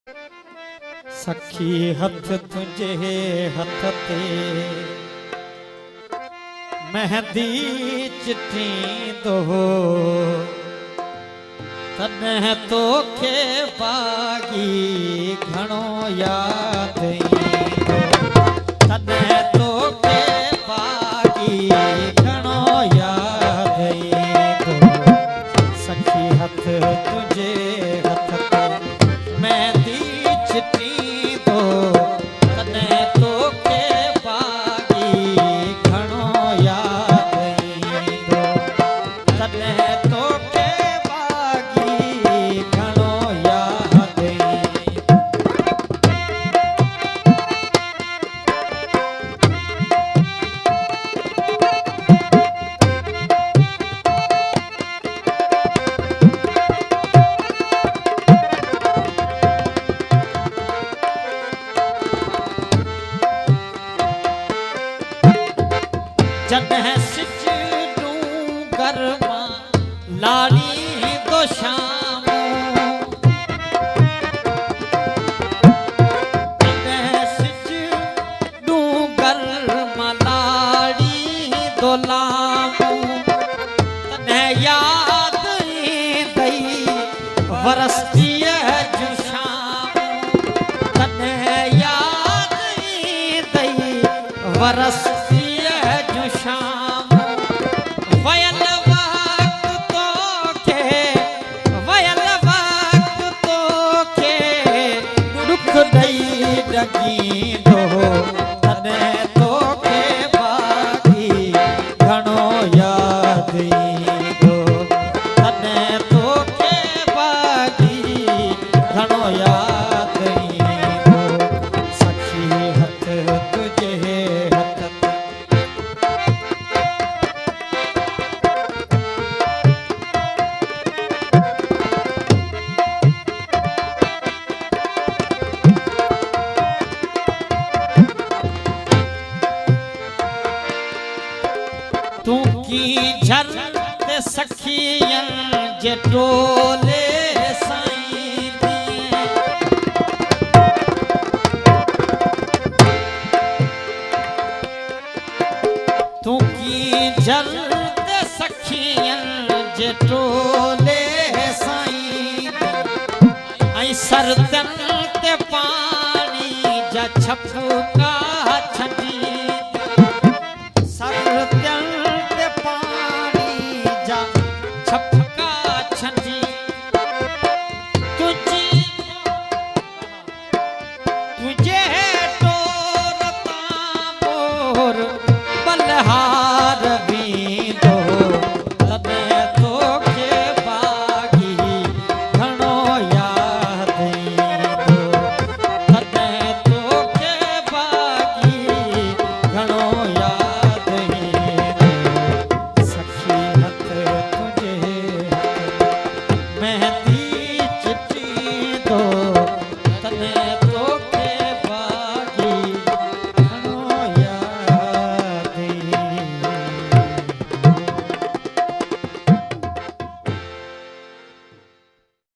सखी हथ तुझे हथ ते मेहंदी चिट्ठी दो तने तो के बागी घणो याद तने तो के बागी घणो याद सखी हथ तुझे हथ ते मेहंदी चिट्ठी दो तने तो के बागी घणो याद तने तो के बागी घणो याद जॾहिं सिज डूंगर मां लाड़ी दो शाम जॾहिं सिज डूंगर मां लाड़ी दो लाम तॾहिं याद ईंदई वरसतीअ जूं शाम तॾहिं याद ईंदई वरसतीअ जूं शाम वयल वक्त तोखे दुख ॾई ॾकींदो तॾहिं तोखे बागी घणो याद ईंदो तॾहिं तोखे बागी घणो याद ईंदो सखी हथ तुझे हथ ते तू की झर ते सखियन जे टोले साईं दिए तू की झर ते सखियन जे टोले साईं ऐं सरदन ते पानी जा छपका